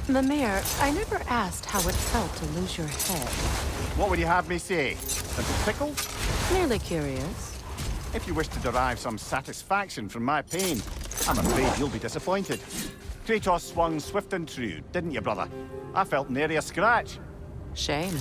Mimir, I never asked how it felt to lose your head. What would you have me say? Little tickled? Merely curious. If you wish to derive some satisfaction from my pain, I'm afraid you'll be disappointed. Kratos swung swift and true, didn't you, brother? I felt nary a scratch. Shame.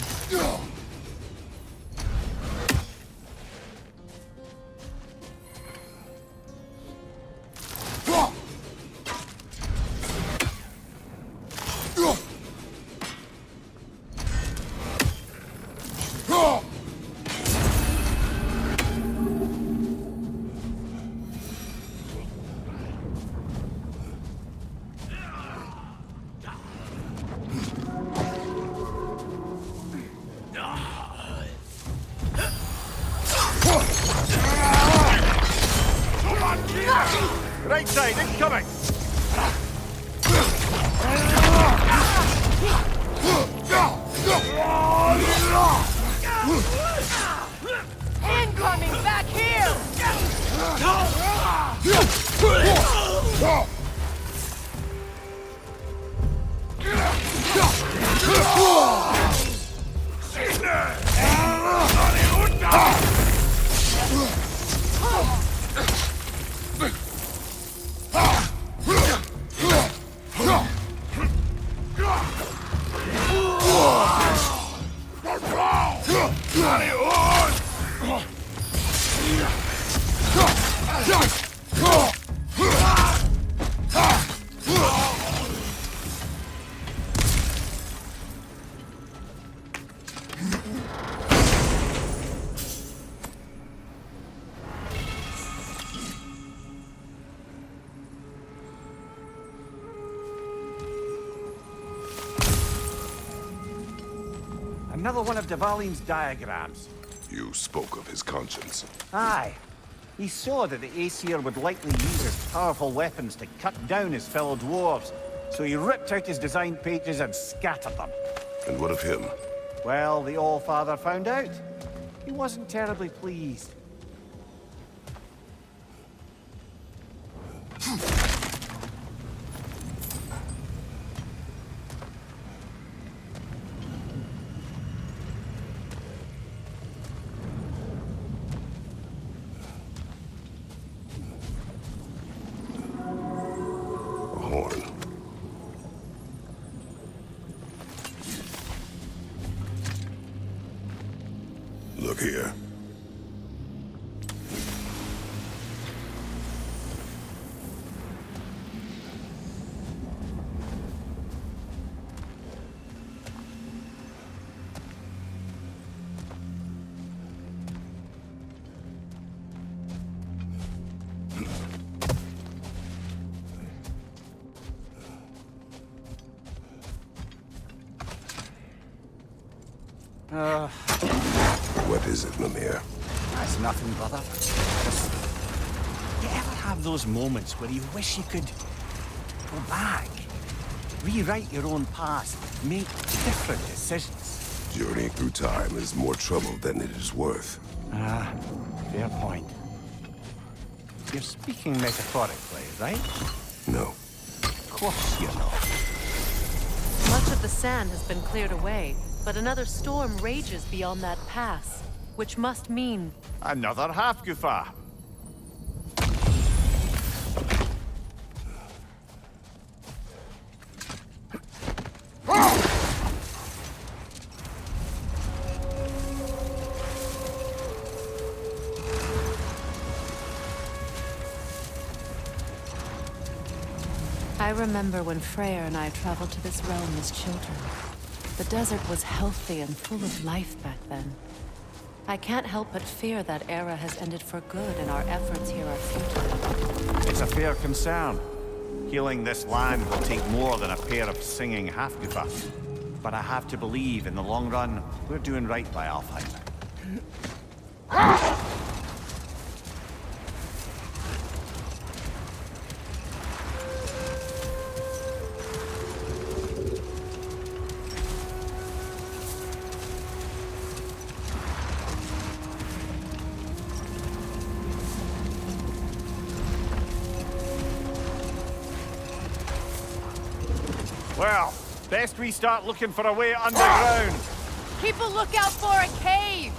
Right side, incoming! Incoming back here! Another one of Dvalin's diagrams. You spoke of his conscience. Aye. He saw that the Aesir would likely use his powerful weapons to cut down his fellow dwarves, so he ripped out his design pages and scattered them. And what of him? Well, the All-Father found out. He wasn't terribly pleased. A horn. Look here. What is it, Mimir? That's nothing, brother. Just... You ever have those moments where you wish you could go back? Rewrite your own past, make different decisions. Journeying through time is more trouble than it is worth. Ah, fair point. You're speaking metaphorically, right? No. Of course you're not. Much of the sand has been cleared away, but another storm rages beyond that pass, which must mean... Another half-goofa. I remember when Freyr and I traveled to this realm as children. The desert was healthy and full of life back then. I can't help but fear that era has ended for good and our efforts here are futile. It's a fair concern. Healing this land will take more than a pair of singing half-goofa. But I have to believe, in the long run, we're doing right by Alfheim. Well, Best we start looking for a way underground. Keep a lookout for a cave!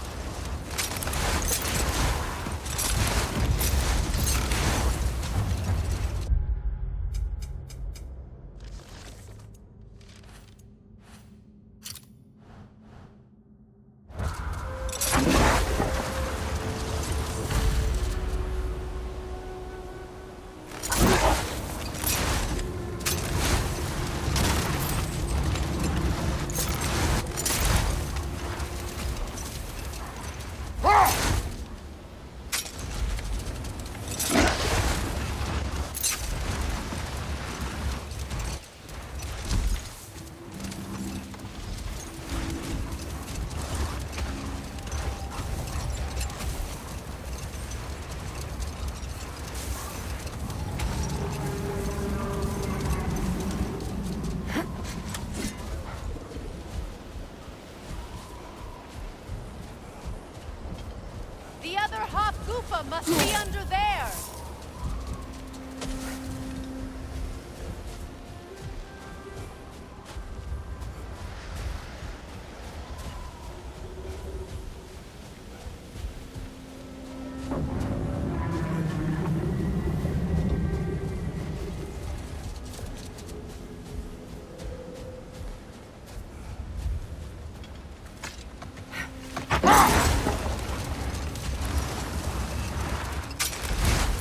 The other Hop-Goofa must be under there!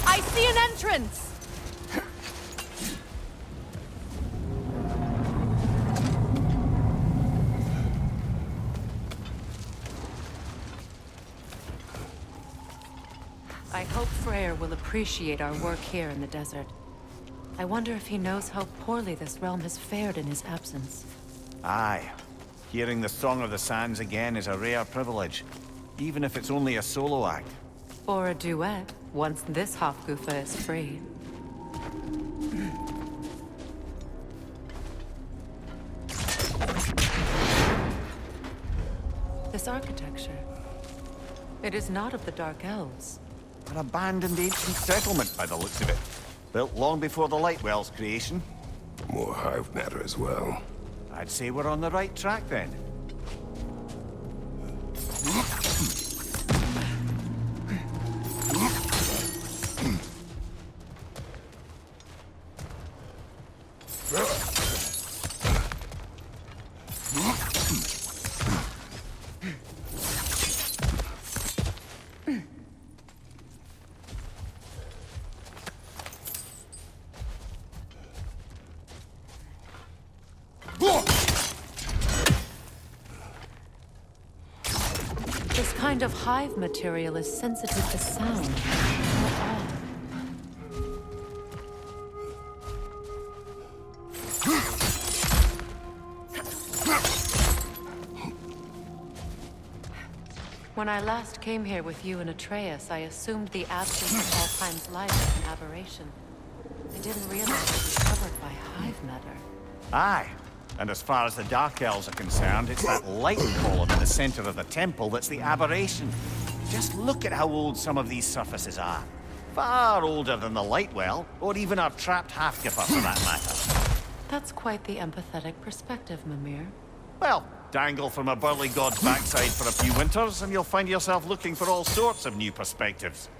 I see an entrance! I hope Freyr will appreciate our work here in the desert. I wonder if he knows how poorly this realm has fared in his absence. Aye. Hearing the Song of the Sands again is a rare privilege, even if it's only a solo act. Or a duet, once this Hop-Goofa is free. This architecture. It is not of the Dark Elves. An abandoned ancient settlement by the looks of it. Built long before the Lightwell's creation. More hive matter as well. I'd say we're on the right track then. This kind of hive material is sensitive to sound. How odd. When I last came here with you and Atreus, I assumed the absence of Alpheim's life was an aberration. I didn't realize it was covered by hive matter. Aye. And as far as the Dark Elves are concerned, it's that light column in the center of the temple that's the aberration. Just look at how old some of these surfaces are. Far older than the Lightwell, or even our trapped Half-Gipper for that matter. That's quite the empathetic perspective, Mimir. Well, dangle from a burly god's backside for a few winters, and you'll find yourself looking for all sorts of new perspectives.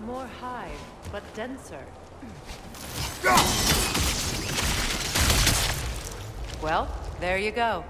More hive, but denser. Well, there you go.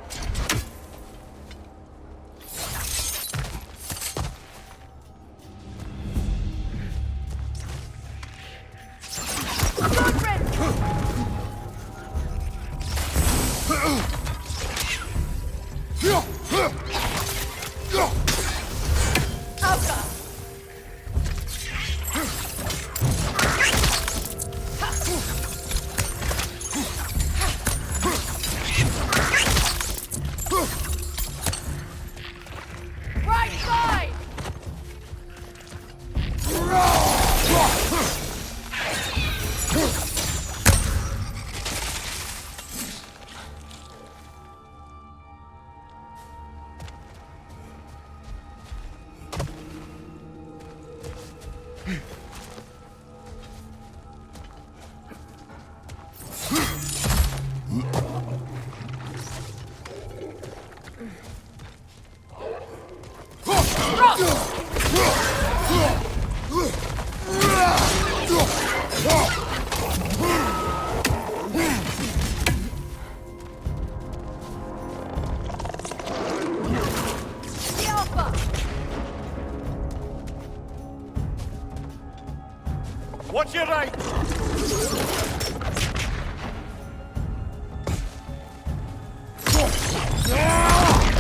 Watch your right!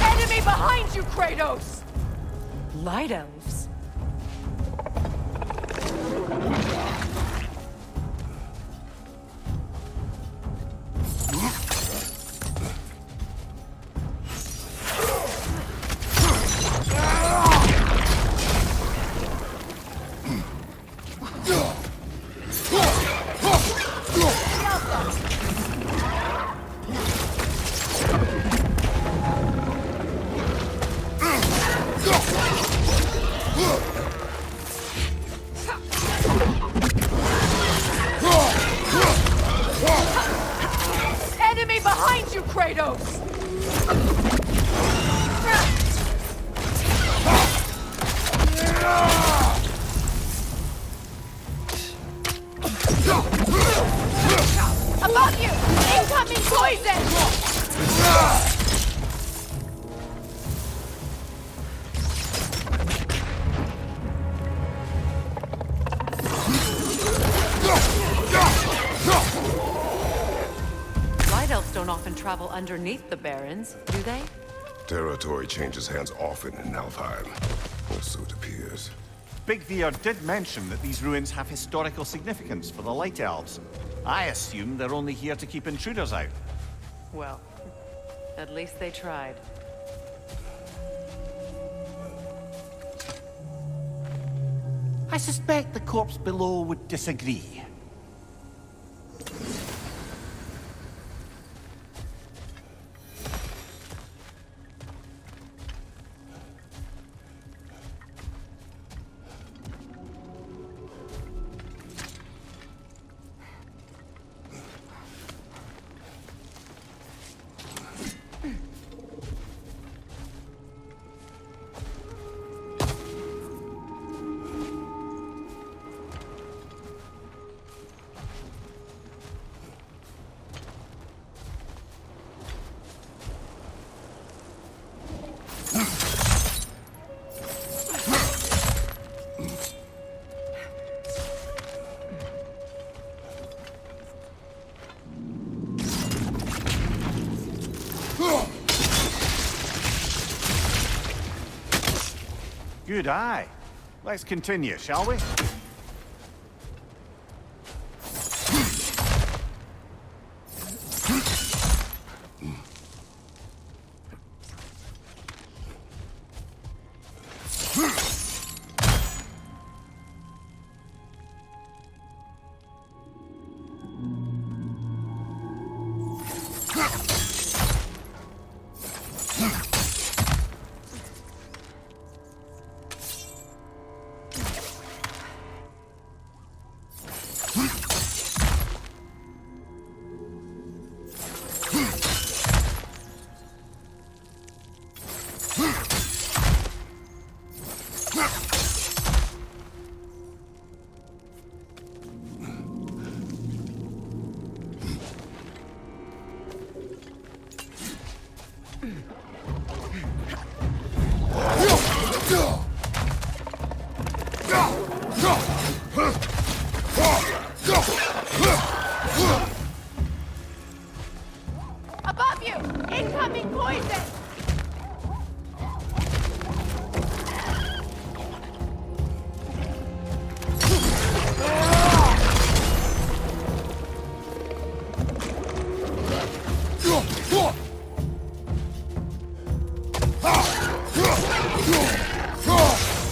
Enemy behind you, Kratos! Light elves? Enemy behind you, Kratos! Above you! Incoming poison! Light elves don't often travel underneath the barrens, do they? Territory changes hands often in Alfheim. Or so it appears. Big Veer did mention that these ruins have historical significance for the Light Elves. I assume they're only here to keep intruders out. Well, at least they tried. I suspect the corpse below would disagree. Good eye. Let's continue, shall we? Above you! Incoming poison!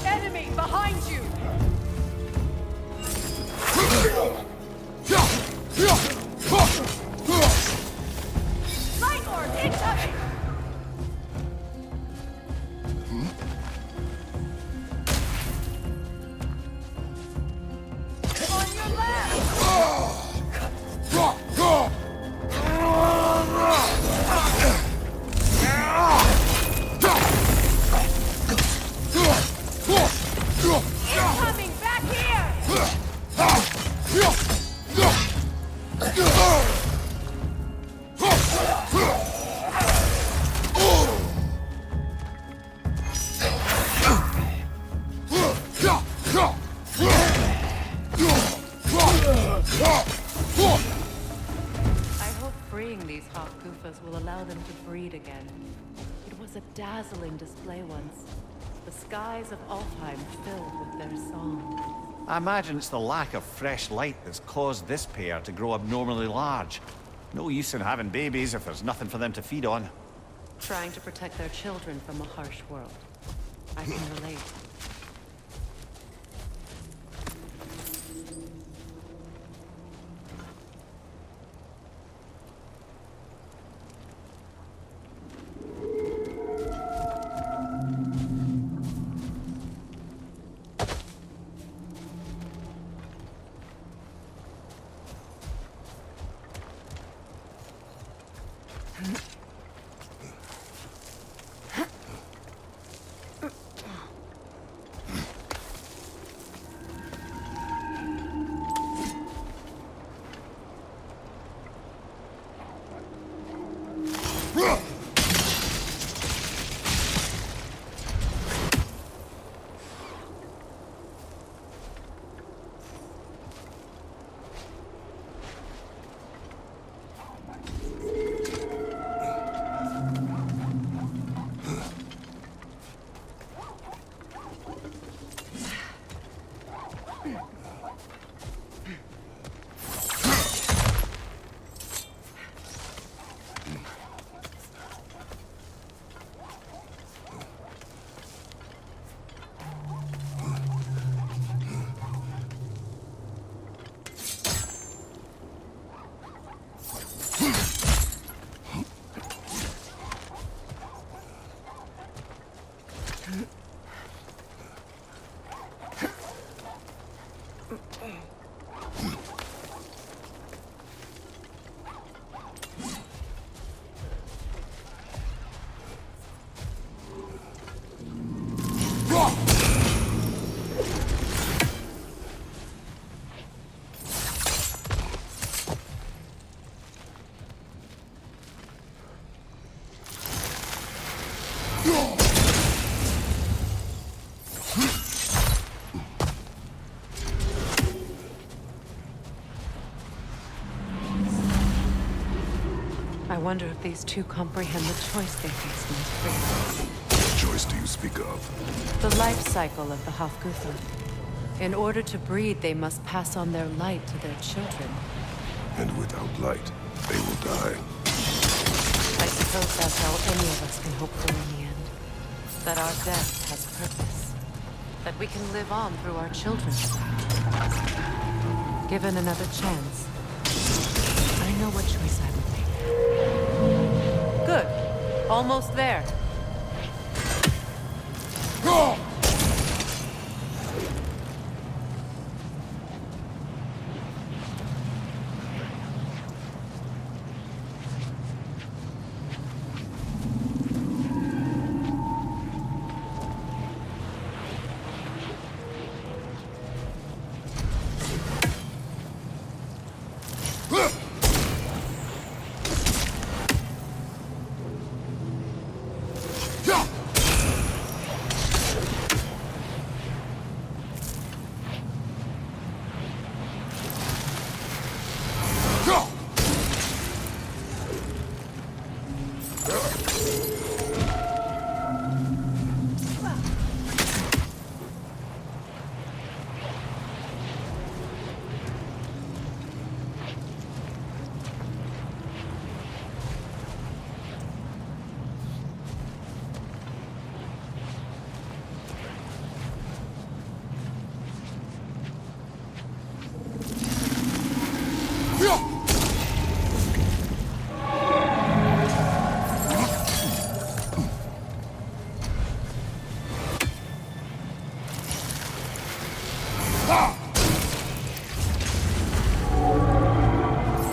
Enemy behind you! Light orb incoming! On your left! Incoming back here! I hope freeing these Hofgufas will allow them to breed again. It was a dazzling display once. The skies of Alfheim filled with their song. I imagine it's the lack of fresh light that's caused this pair to grow abnormally large. No use in having babies if there's nothing for them to feed on. Trying to protect their children from a harsh world. I can relate. I wonder if these two comprehend the choice they face most freely. What choice do you speak of? The life cycle of the Hofgufa. In order to breed, they must pass on their light to their children. And without light, they will die. I suppose that's all any of us can hope for in the end. That our death has purpose. That we can live on through our children. Given another chance, I know what choice I would make. Good. Almost there.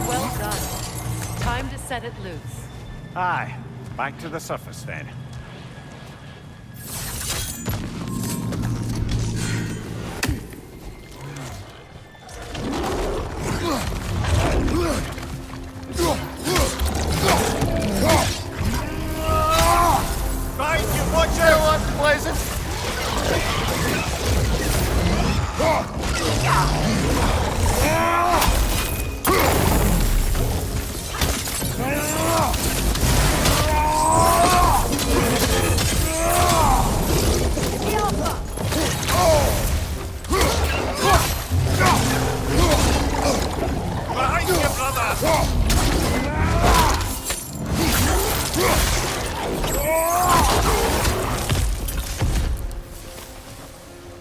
Well done. Time to set it loose. Aye, back to the surface then. Right, you watch out, Unpleasant!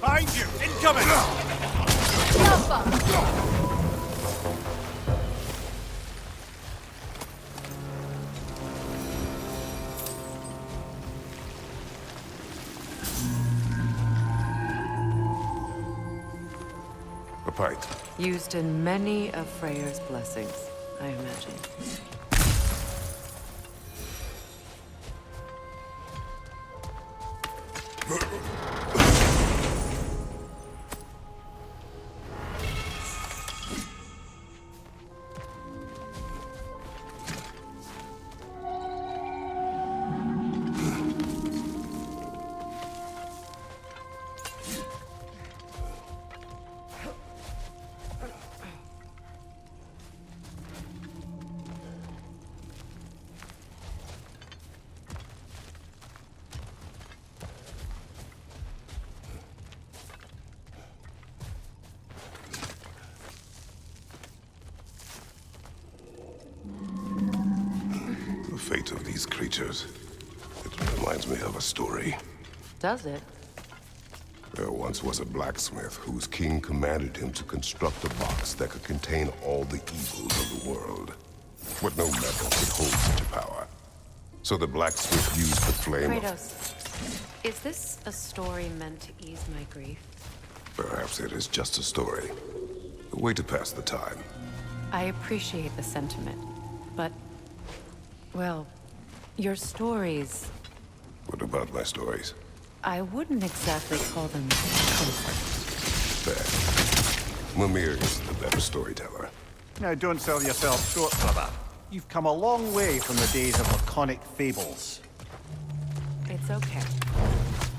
Behind you! Incoming! A pint. Used in many of Freyr's blessings, I imagine. The fate of these creatures. It reminds me of a story. Does it? There once was a blacksmith whose king commanded him to construct a box that could contain all the evils of the world. But no metal could hold such a power. So the blacksmith used the flame Kratos, is this a story meant to ease my grief? Perhaps it is just a story. A way to pass the time. I appreciate the sentiment, but... well, your stories... What about my stories? I wouldn't exactly call them comfort. Fair. Mimir is the better storyteller. Now, don't sell yourself short, brother. You've come a long way from the days of laconic fables. It's okay.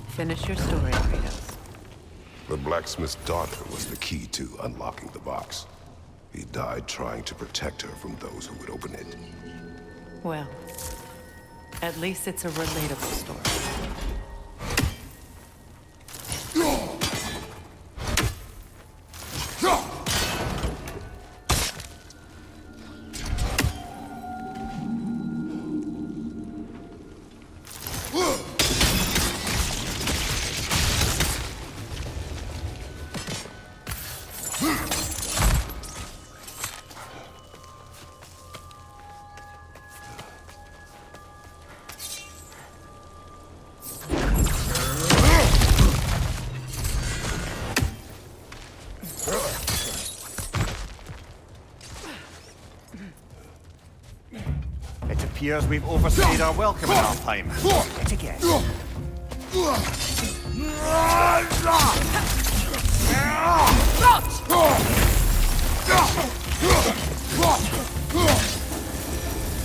Finish your story, Kratos. The blacksmith's daughter was the key to unlocking the box. He died trying to protect her from those who would open it. Well, at least it's a relatable story. It appears we've overstayed our welcome in our time. Yet again.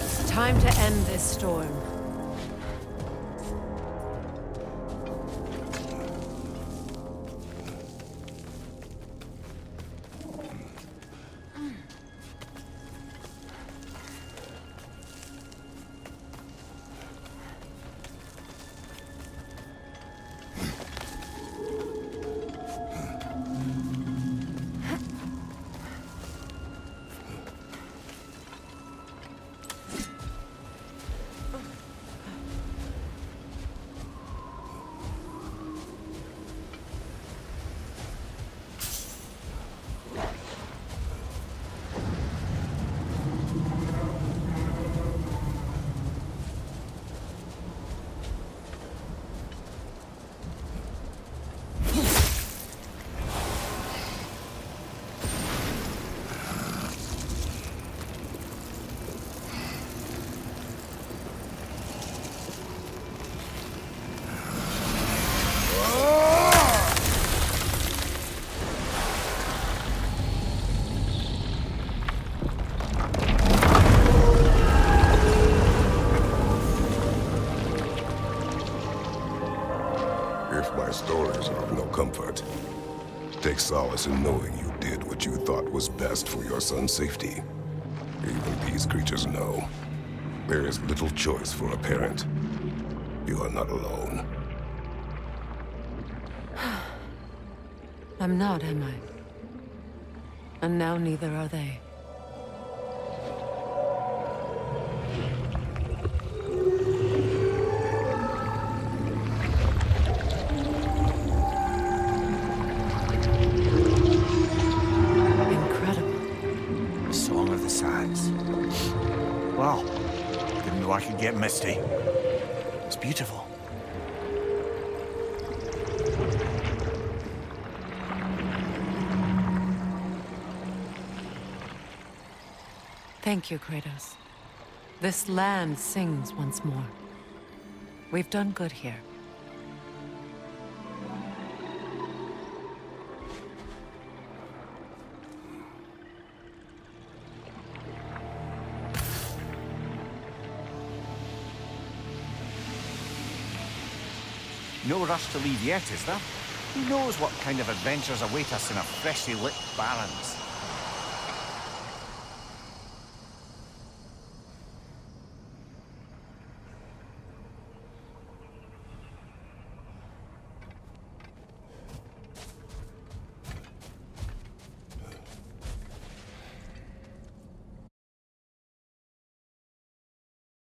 It's time to end this storm. If my stories are of no comfort, take solace in knowing you did what you thought was best for your son's safety. Even these creatures know. There is little choice for a parent. You are not alone. I'm not, am I? And now neither are they. The Song of the Sands. Wow. Didn't know I could get misty. It's beautiful. Thank you, Kratos. This land sings once more. We've done good here. No rush to leave yet, is there? Who knows what kind of adventures await us in our freshly lit barrens?